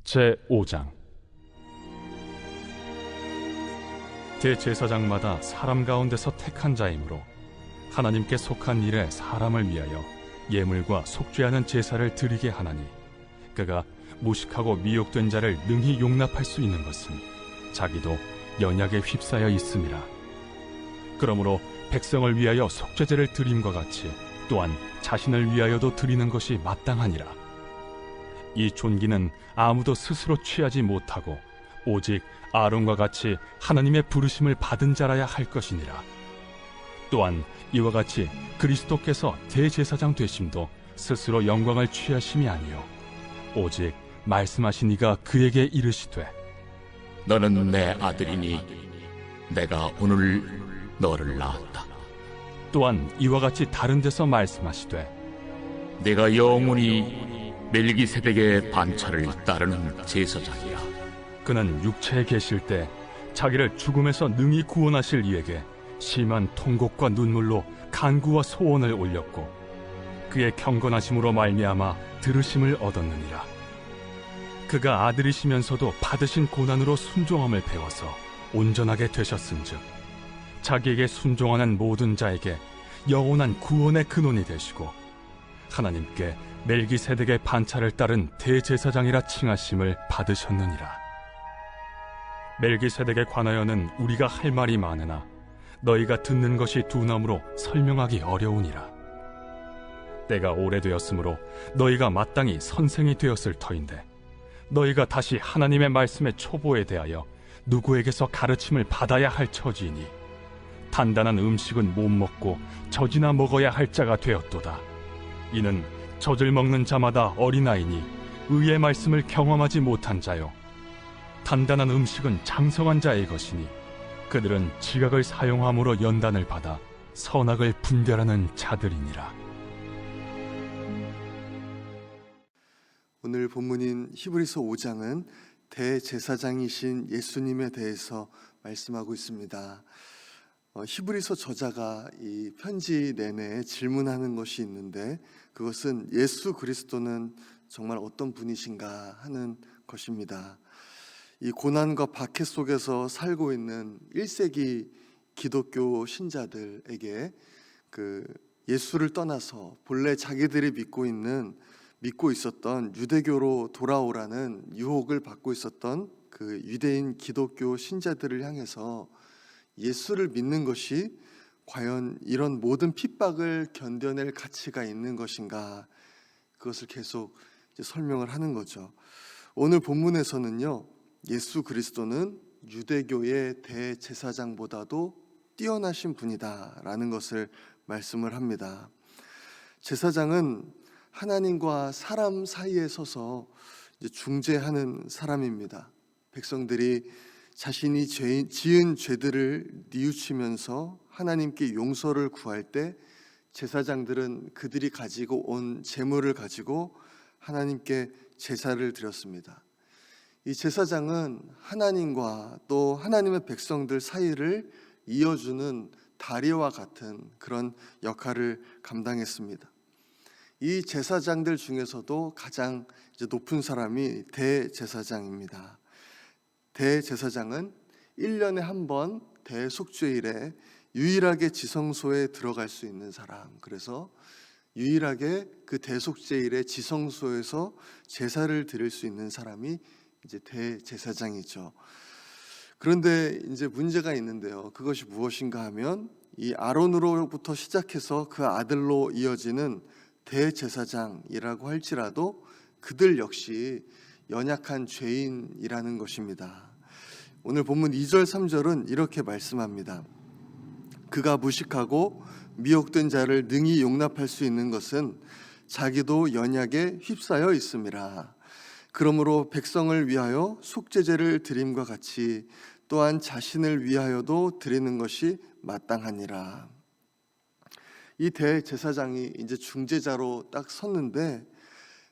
제5장. 대제사장마다 사람 가운데서 택한 자이므로 하나님께 속한 일에 사람을 위하여 예물과 속죄하는 제사를 드리게 하나니, 그가 무식하고 미혹된 자를 능히 용납할 수 있는 것은 자기도 연약에 휩싸여 있음이라. 그러므로 백성을 위하여 속죄제를 드림과 같이 또한 자신을 위하여도 드리는 것이 마땅하니라. 이 존귀는 아무도 스스로 취하지 못하고 오직 아론과 같이 하나님의 부르심을 받은 자라야 할 것이니라. 또한 이와 같이 그리스도께서 대제사장 되심도 스스로 영광을 취하심이 아니요 오직 말씀하신 이가 그에게 이르시되, 너는 내 아들이니 내가 오늘 너를 낳았다. 또한 이와 같이 다른 데서 말씀하시되, 내가 영원히 멜기세덱의 반차를 따르는 제사장이라. 그는 육체에 계실 때 자기를 죽음에서 능히 구원하실 이에게 심한 통곡과 눈물로 간구와 소원을 올렸고, 그의 경건하심으로 말미암아 들으심을 얻었느니라. 그가 아들이시면서도 받으신 고난으로 순종함을 배워서 온전하게 되셨은즉 자기에게 순종하는 모든 자에게 영원한 구원의 근원이 되시고, 하나님께 멜기세덱의 반차를 따른 대제사장이라 칭하심을 받으셨느니라. 멜기세덱에 관하여는 우리가 할 말이 많으나 너희가 듣는 것이 둔함으로 설명하기 어려우니라. 때가 오래되었으므로 너희가 마땅히 선생이 되었을 터인데, 너희가 다시 하나님의 말씀의 초보에 대하여 누구에게서 가르침을 받아야 할 처지이니, 단단한 음식은 못 먹고 젖이나 먹어야 할 자가 되었도다. 이는 젖을 먹는 자마다 어린아이니 의의 말씀을 경험하지 못한 자요, 단단한 음식은 장성한 자의 것이니 그들은 지각을 사용함으로 연단을 받아 선악을 분별하는 자들이니라. 오늘 본문인 히브리서 5장은 대제사장이신 예수님에 대해서 말씀하고 있습니다. 히브리서 저자가 이 편지 내내 질문하는 것이 있는데, 그것은 예수 그리스도는 정말 어떤 분이신가 하는 것입니다. 이 고난과 박해 속에서 살고 있는 1세기 기독교 신자들에게 예수를 떠나서 본래 자기들이 믿고 있었던 유대교로 돌아오라는 유혹을 받고 있었던 그 유대인 기독교 신자들을 향해서 예수를 믿는 것이 과연 이런 모든 핍박을 견뎌낼 가치가 있는 것인가, 그것을 계속 설명을 하는 거죠. 오늘 본문에서는요, 예수 그리스도는 유대교의 대제사장보다도 뛰어나신 분이다 라는 것을 말씀을 합니다. 제사장은 하나님과 사람 사이에 서서 중재하는 사람입니다. 백성들이 자신이 지은 죄들을 뉘우치면서 하나님께 용서를 구할 때 제사장들은 그들이 가지고 온 제물을 가지고 하나님께 제사를 드렸습니다. 이 제사장은 하나님과 또 하나님의 백성들 사이를 이어주는 다리와 같은 그런 역할을 감당했습니다. 이 제사장들 중에서도 가장 높은 사람이 대제사장입니다. 대제사장은 1년에 한 번 대속죄일에 유일하게 지성소에 들어갈 수 있는 사람, 그래서 유일하게 그 대속죄일에 지성소에서 제사를 드릴 수 있는 사람이 이제 대제사장이죠. 그런데 이제 문제가 있는데요. 그것이 무엇인가 하면 이 아론으로부터 시작해서 그 아들로 이어지는 대제사장이라고 할지라도 그들 역시 연약한 죄인이라는 것입니다. 오늘 본문 2절 3절은 이렇게 말씀합니다. 그가 무식하고 미혹된 자를 능히 용납할 수 있는 것은 자기도 연약에 휩싸여 있음이라. 그러므로 백성을 위하여 속죄제를 드림과 같이 또한 자신을 위하여도 드리는 것이 마땅하니라. 이 대제사장이 이제 중재자로 딱 섰는데,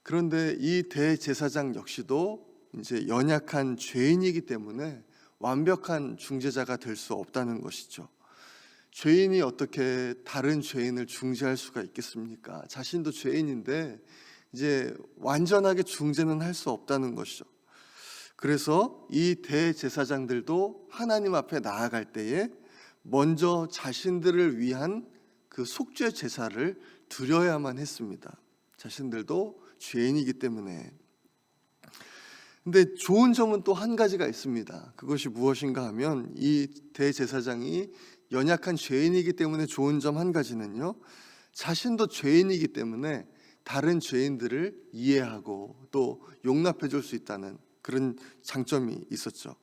그런데 이 대제사장 역시도 이제 연약한 죄인이기 때문에 완벽한 중재자가 될 수 없다는 것이죠. 죄인이 어떻게 다른 죄인을 중재할 수가 있겠습니까? 자신도 죄인인데 이제 완전하게 중재는 할 수 없다는 것이죠. 그래서 이 대제사장들도 하나님 앞에 나아갈 때에 먼저 자신들을 위한 그 속죄 제사를 드려야만 했습니다. 자신들도 죄인이기 때문에. 근데 좋은 점은 또 한 가지가 있습니다. 그것이 무엇인가 하면 이 대제사장이 연약한 죄인이기 때문에 좋은 점 한 가지는요, 자신도 죄인이기 때문에 다른 죄인들을 이해하고 또 용납해 줄 수 있다는 그런 장점이 있었죠.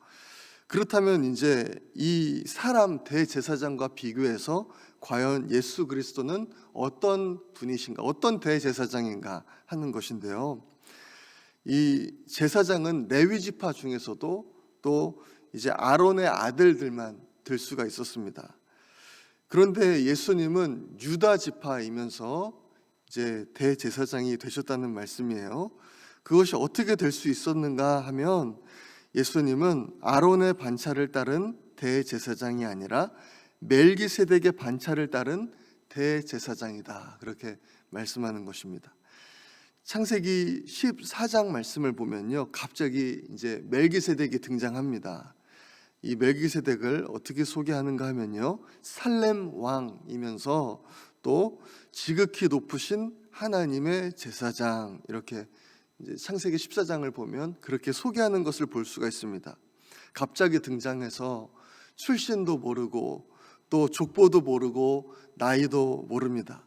그렇다면 이제 이 사람 대제사장과 비교해서 과연 예수 그리스도는 어떤 분이신가, 어떤 대제사장인가 하는 것인데요. 이 제사장은 레위 지파 중에서도 또 이제 아론의 아들들만 될 수가 있었습니다. 그런데 예수님은 유다 지파이면서 이제 대제사장이 되셨다는 말씀이에요. 그것이 어떻게 될 수 있었는가 하면 예수님은 아론의 반차를 따른 대제사장이 아니라 멜기세덱의 반차를 따른 대제사장이다, 그렇게 말씀하는 것입니다. 창세기 14장 말씀을 보면요, 갑자기 이제 멜기세덱이 등장합니다. 이 멜기세덱을 어떻게 소개하는가 하면요, 살렘 왕이면서 또 지극히 높으신 하나님의 제사장, 이렇게 이제 창세기 14장을 보면 그렇게 소개하는 것을 볼 수가 있습니다. 갑자기 등장해서 출신도 모르고 또 족보도 모르고 나이도 모릅니다.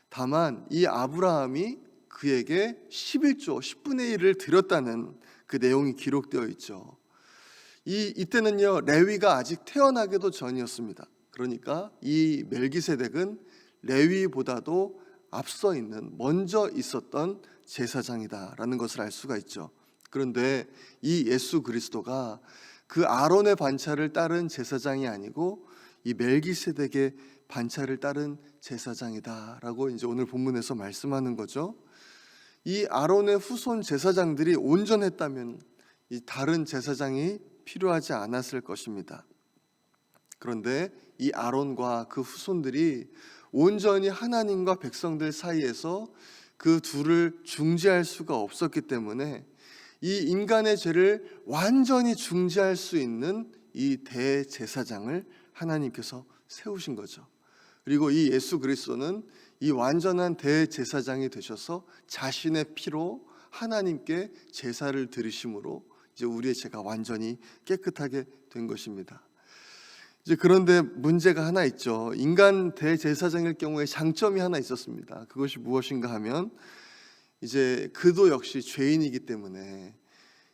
다만 이 아브라함이 그에게 11조 10분의 1을 드렸다는 그 내용이 기록되어 있죠. 이때는요, 레위가 아직 태어나기도 전이었습니다. 그러니까 이 멜기세덱은 레위보다도 앞서 있는, 먼저 있었던 제사장이다라는 것을 알 수가 있죠. 그런데 이 예수 그리스도가 그 아론의 반차를 따른 제사장이 아니고 이 멜기세덱의 반차를 따른 제사장이다라고 이제 오늘 본문에서 말씀하는 거죠. 이 아론의 후손 제사장들이 온전했다면 이 다른 제사장이 필요하지 않았을 것입니다. 그런데 이 아론과 그 후손들이 온전히 하나님과 백성들 사이에서 그 둘을 중재할 수가 없었기 때문에 이 인간의 죄를 완전히 중재할 수 있는 이 대제사장을 하나님께서 세우신 거죠. 그리고 이 예수 그리스도는 이 완전한 대제사장이 되셔서 자신의 피로 하나님께 제사를 드리심으로 이제 우리의 죄가 완전히 깨끗하게 된 것입니다. 이제 그런데 문제가 하나 있죠. 인간 대제사장일 경우에 장점이 하나 있었습니다. 그것이 무엇인가 하면 이제 그도 역시 죄인이기 때문에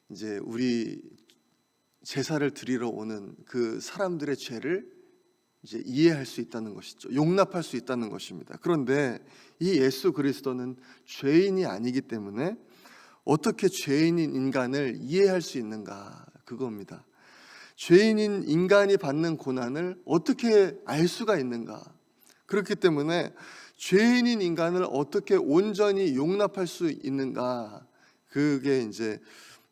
이제 우리 제사를 드리러 오는 그 사람들의 죄를 이제 이해할 수 있다는 것이죠. 용납할 수 있다는 것입니다. 그런데 이 예수 그리스도는 죄인이 아니기 때문에 어떻게 죄인인 인간을 이해할 수 있는가, 그겁니다. 죄인인 인간이 받는 고난을 어떻게 알 수가 있는가? 그렇기 때문에 죄인인 인간을 어떻게 온전히 용납할 수 있는가? 그게 이제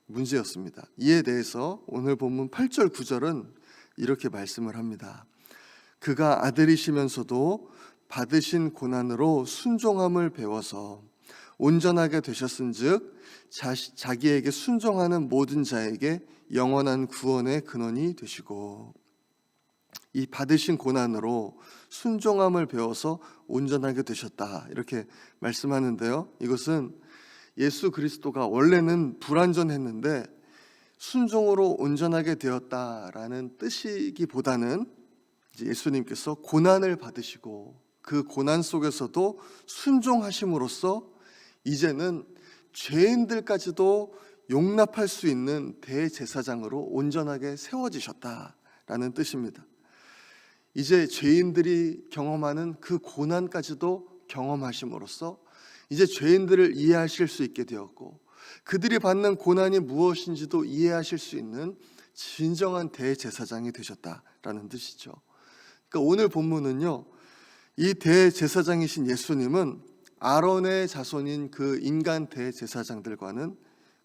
문제였습니다. 이에 대해서 오늘 본문 8절 9절은 이렇게 말씀을 합니다. 그가 아들이시면서도 받으신 고난으로 순종함을 배워서 온전하게 되셨은즉 자기에게 순종하는 모든 자에게 영원한 구원의 근원이 되시고, 이 받으신 고난으로 순종함을 배워서 온전하게 되셨다, 이렇게 말씀하는데요, 이것은 예수 그리스도가 원래는 불완전했는데 순종으로 온전하게 되었다라는 뜻이기보다는 이제 예수님께서 고난을 받으시고 그 고난 속에서도 순종하심으로써 이제는 죄인들까지도 용납할 수 있는 대제사장으로 온전하게 세워지셨다라는 뜻입니다. 이제 죄인들이 경험하는 그 고난까지도 경험하심으로써 이제 죄인들을 이해하실 수 있게 되었고, 그들이 받는 고난이 무엇인지도 이해하실 수 있는 진정한 대제사장이 되셨다라는 뜻이죠. 그러니까 오늘 본문은요, 이 대제사장이신 예수님은 아론의 자손인 그 인간 대제사장들과는,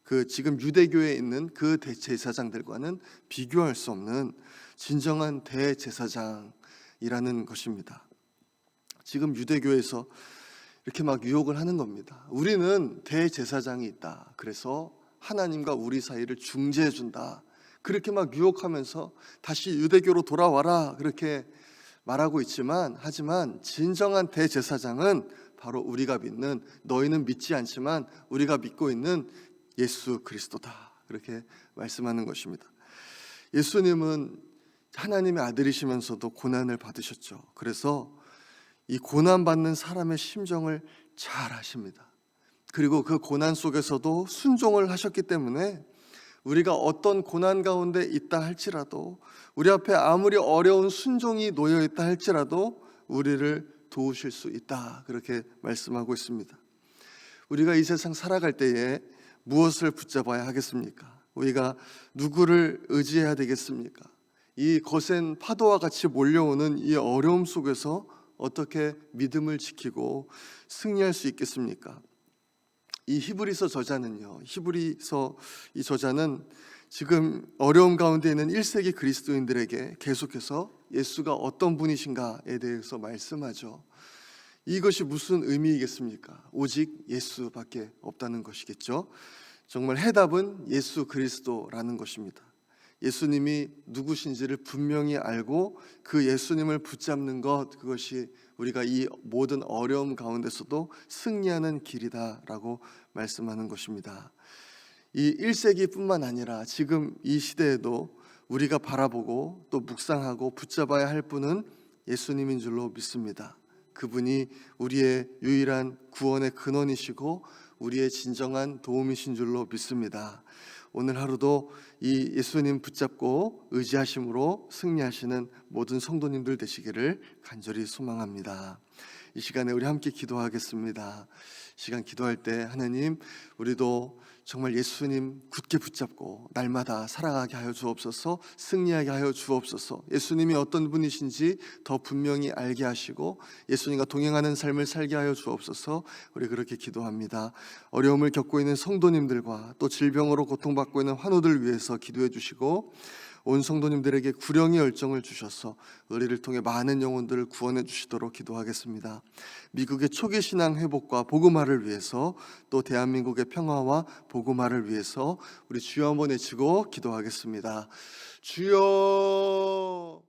그 지금 유대교에 있는 그 대제사장들과는 비교할 수 없는 진정한 대제사장이라는 것입니다. 지금 유대교에서 이렇게 막 유혹을 하는 겁니다. 우리는 대제사장이 있다, 그래서 하나님과 우리 사이를 중재해 준다. 그렇게 막 유혹하면서 다시 유대교로 돌아와라 그렇게 말하고 있지만, 하지만 진정한 대제사장은 바로 우리가 믿는, 너희는 믿지 않지만 우리가 믿고 있는 예수 그리스도다, 그렇게 말씀하는 것입니다. 예수님은 하나님의 아들이시면서도 고난을 받으셨죠. 그래서 이 고난받는 사람의 심정을 잘 아십니다. 그리고 그 고난 속에서도 순종을 하셨기 때문에 우리가 어떤 고난 가운데 있다 할지라도, 우리 앞에 아무리 어려운 순종이 놓여 있다 할지라도 우리를 도우실 수 있다, 그렇게 말씀하고 있습니다. 우리가 이 세상 살아갈 때에 무엇을 붙잡아야 하겠습니까? 우리가 누구를 의지해야 되겠습니까? 이 거센 파도와 같이 몰려오는 이 어려움 속에서 어떻게 믿음을 지키고 승리할 수 있겠습니까? 이 히브리서 저자는요, 히브리서 이 저자는 지금 어려움 가운데 있는 1세기 그리스도인들에게 계속해서 예수가 어떤 분이신가에 대해서 말씀하죠. 이것이 무슨 의미이겠습니까? 오직 예수밖에 없다는 것이겠죠. 정말 해답은 예수 그리스도라는 것입니다. 예수님이 누구신지를 분명히 알고 그 예수님을 붙잡는 것, 그것이 우리가 이 모든 어려움 가운데서도 승리하는 길이다라고 말씀하는 것입니다. 이 1세기뿐만 아니라 지금 이 시대에도 우리가 바라보고 또 묵상하고 붙잡아야 할 분은 예수님인 줄로 믿습니다. 그분이 우리의 유일한 구원의 근원이시고 우리의 진정한 도움이신 줄로 믿습니다. 오늘 하루도 이 예수님 붙잡고 의지하심으로 승리하시는 모든 성도님들 되시기를 간절히 소망합니다. 이 시간에 우리 함께 기도하겠습니다. 시간 기도할 때 하나님, 우리도 정말 예수님 굳게 붙잡고 날마다 살아가게 하여 주옵소서, 승리하게 하여 주옵소서. 예수님이 어떤 분이신지 더 분명히 알게 하시고 예수님과 동행하는 삶을 살게 하여 주옵소서. 우리 그렇게 기도합니다. 어려움을 겪고 있는 성도님들과 또 질병으로 고통받고 있는 환우들 위해서 기도해 주시고, 온 성도님들에게 구령의 열정을 주셔서 의리를 통해 많은 영혼들을 구원해 주시도록 기도하겠습니다. 미국의 초기 신앙 회복과 복음화를 위해서, 또 대한민국의 평화와 복음화를 위해서 우리 주여 한번 외치고 기도하겠습니다. 주여.